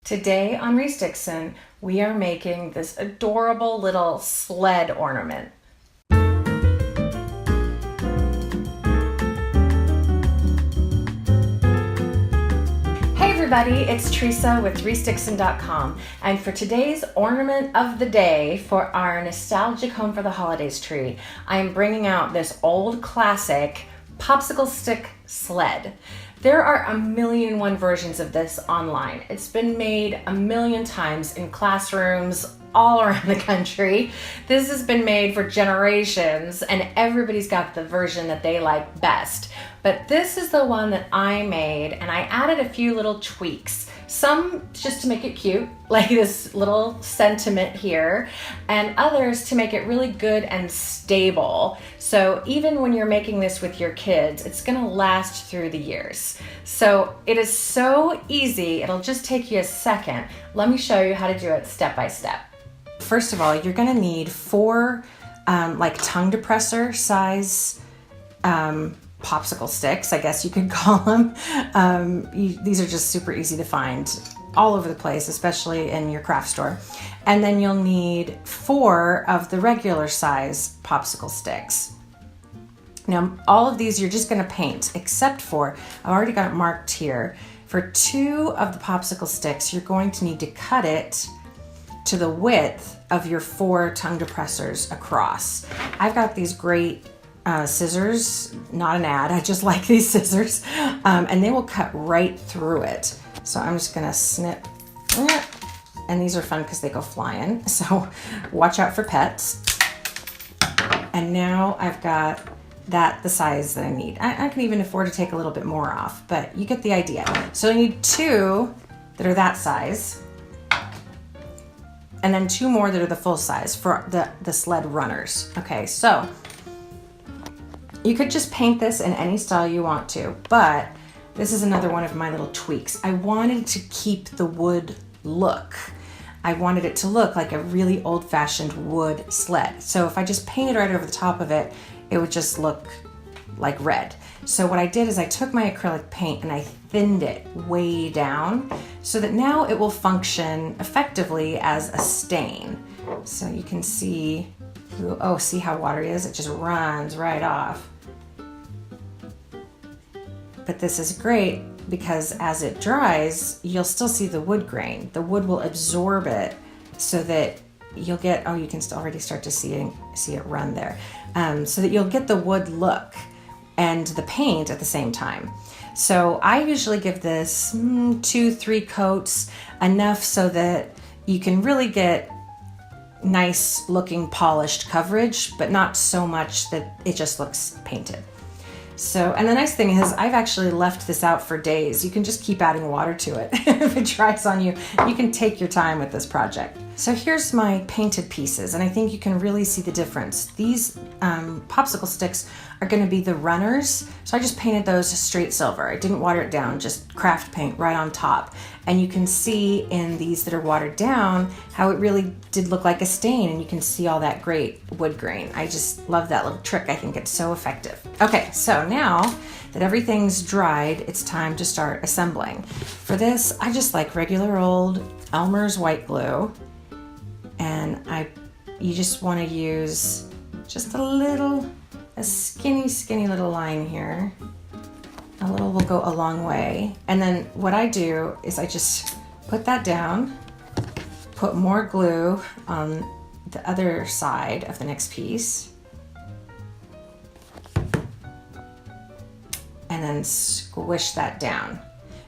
Today on Reese Dixon, we are making this adorable little sled ornament. Hey everybody, it's Teresa with ReeseDixon.com, and for today's ornament of the day for our nostalgic home for the holidays tree, I am bringing out this old classic popsicle stick sled. There are 1,000,001 versions of this online. It's been made 1,000,000 times in classrooms all around the country. This has been made for generations and everybody's got the version that they like best. But this is the one that I made, and I added a few little tweaks. Some just to make it cute, like this little sentiment here, and others to make it really good and stable. So even when you're making this with your kids, it's gonna last through the years. So it is so easy, it'll just take you a second. Let me show you how to do it step by step. First of all, you're gonna need 4 like tongue depressor size popsicle sticks, I guess you could call them. These are just super easy to find all over the place, especially in your craft store. And then you'll need 4 of the regular size popsicle sticks. Now, all of these you're just gonna paint, except for, I've already got it marked here. For 2 of the popsicle sticks, you're going to need to cut it to the width of your 4 tongue depressors across. I've got these great scissors, not an ad, I just like these scissors, and they will cut right through it. So I'm just gonna snip, and these are fun because they go flying, so watch out for pets. And now I've got that the size that I need. I can even afford to take a little bit more off, but you get the idea. So I need 2 that are that size, and then 2 more that are the full size for the sled runners. Okay, so you could just paint this in any style you want to, but this is another one of my little tweaks. I wanted to keep the wood look. I wanted it to look like a really old-fashioned wood sled. So if I just painted right over the top of it, it would just look like red. So what I did is I took my acrylic paint and I thinned it way down so that now it will function effectively as a stain. So you can see, oh, see how watery it is? It just runs right off. But this is great because as it dries, you'll still see the wood grain. The wood will absorb it so that you'll get, oh, you can already start to see it run there. So that you'll get the wood look and the paint at the same time. So I usually give this 2-3 coats, enough so that you can really get nice looking polished coverage, but not so much that it just looks painted. So, and the nice thing is I've actually left this out for days. You can just keep adding water to it. If it dries on you, you can take your time with this project. So here's my painted pieces, and I think you can really see the difference. These popsicle sticks are gonna be the runners. So I just painted those straight silver. I didn't water it down, just craft paint right on top. And you can see in these that are watered down how it really did look like a stain, and you can see all that great wood grain. I just love that little trick. I think it's so effective. Okay, so now that everything's dried, it's time to start assembling. For this, I just like regular old Elmer's white glue, and you just want to use just a skinny little line here. A little will go a long way. And then what I do is I just put that down, put more glue on the other side of the next piece, and then squish that down,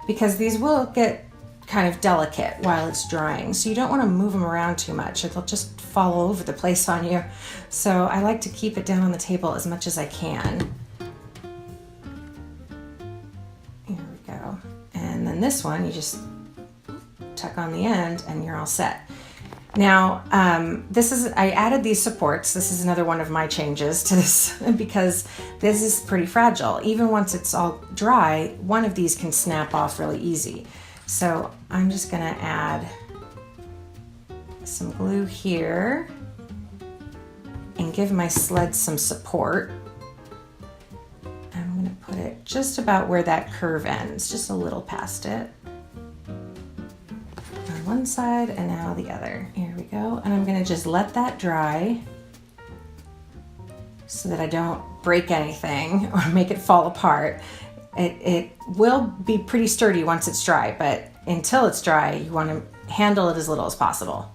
because these will get kind of delicate while it's drying. So you don't want to move them around too much. It'll just fall all over the place on you. So I like to keep it down on the table as much as I can. Here we go. And then this one, you just tuck on the end and you're all set. Now, I added these supports. This is another one of my changes to this because this is pretty fragile. Even once it's all dry, one of these can snap off really easy. So I'm just gonna add some glue here and give my sled some support. I'm gonna put it just about where that curve ends, just a little past it. one side and now the other. Here we go. And I'm gonna just let that dry so that I don't break anything or make it fall apart. It will be pretty sturdy once it's dry, but until it's dry, you wanna handle it as little as possible.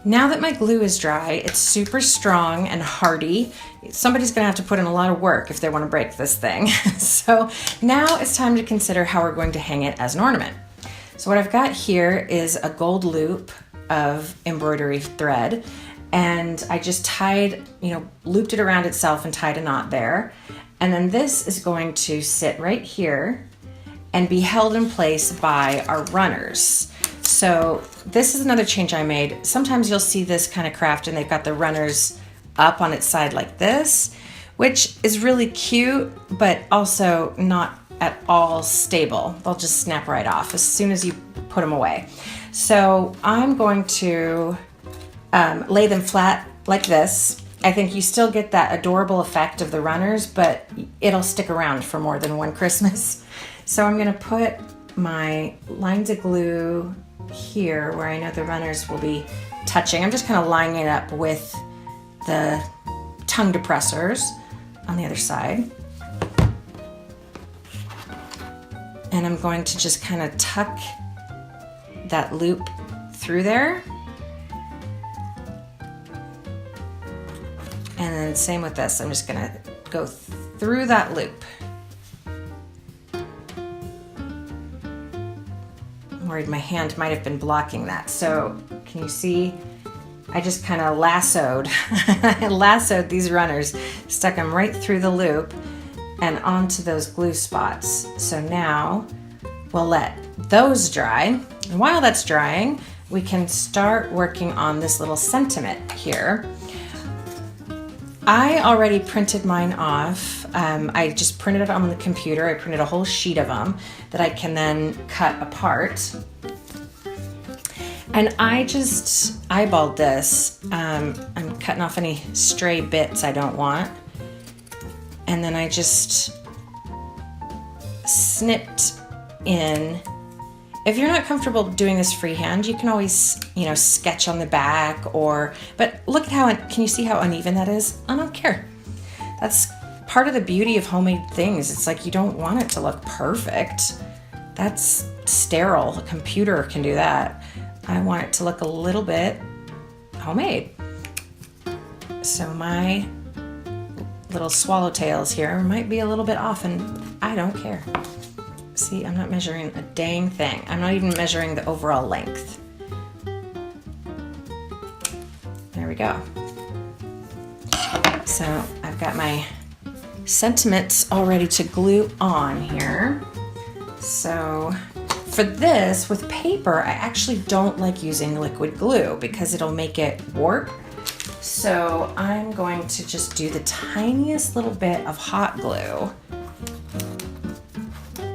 Now that my glue is dry, it's super strong and hardy. Somebody's gonna have to put in a lot of work if they wanna break this thing. So now it's time to consider how we're going to hang it as an ornament. So what I've got here is a gold loop of embroidery thread, and I just tied, looped it around itself and tied a knot there. And then this is going to sit right here and be held in place by our runners. So this is another change I made. Sometimes you'll see this kind of craft and they've got the runners up on its side like this, which is really cute, but also not at all stable. They'll just snap right off as soon as you put them away. So I'm going to lay them flat like this. I think you still get that adorable effect of the runners, but it'll stick around for more than one Christmas. So I'm gonna put my lines of glue here where I know the runners will be touching. I'm just kind of lining it up with the tongue depressors on the other side. And I'm going to just kind of tuck that loop through there. And then same with this, I'm just gonna go through that loop. I'm worried my hand might have been blocking that. So can you see? I just kind of lassoed these runners, stuck them right through the loop and onto those glue spots. So now we'll let those dry. And while that's drying, we can start working on this little sentiment here. I already printed mine off. I just printed it on the computer. I printed a whole sheet of them that I can then cut apart. And I just eyeballed this. I'm cutting off any stray bits I don't want. And then I just snipped in. If you're not comfortable doing this freehand, you can always, sketch on the back but look at can you see how uneven that is? I don't care. That's part of the beauty of homemade things. It's like you don't want it to look perfect. That's sterile. A computer can do that. I want it to look a little bit homemade. So my little swallowtails here might be a little bit off and I don't care. See, I'm not measuring a dang thing. I'm not even measuring the overall length. There we go. So I've got my sentiments all ready to glue on here. So for this, with paper, I actually don't like using liquid glue because it'll make it warp. So I'm going to just do the tiniest little bit of hot glue.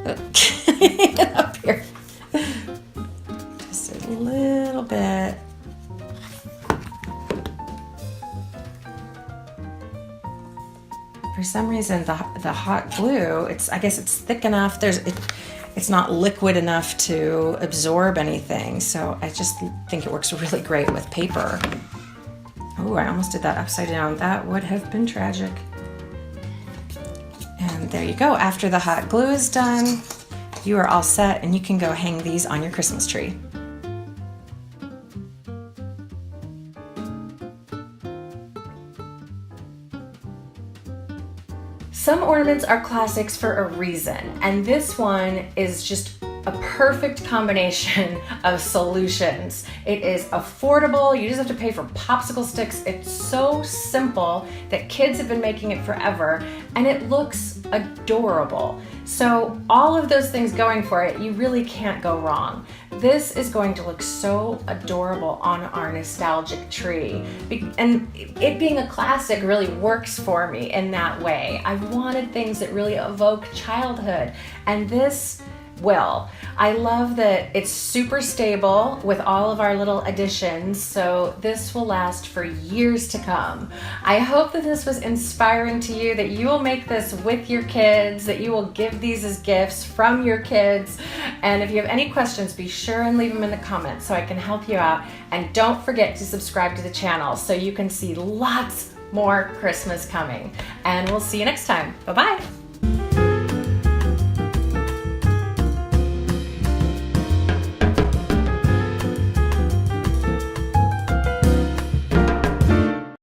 Up here. Just a little bit. For some reason, the hot glue, I guess it's thick enough. It's not liquid enough to absorb anything. So I just think it works really great with paper. Oh, I almost did that upside down. That would have been tragic. And there you go. After the hot glue is done, you are all set and you can go hang these on your Christmas tree. Some ornaments are classics for a reason, and this one is just a perfect combination of solutions. It is affordable, you just have to pay for popsicle sticks. It's so simple that kids have been making it forever, and it looks adorable. So all of those things going for it, you really can't go wrong. This is going to look so adorable on our nostalgic tree. And it being a classic really works for me in that way. I wanted things that really evoke childhood. And this will. I love that it's super stable with all of our little additions, so this will last for years to come. I hope that this was inspiring to you, that you will make this with your kids, that you will give these as gifts from your kids. And if you have any questions, be sure and leave them in the comments so I can help you out. And don't forget to subscribe to the channel so you can see lots more Christmas coming. And we'll see you next time. Bye-bye.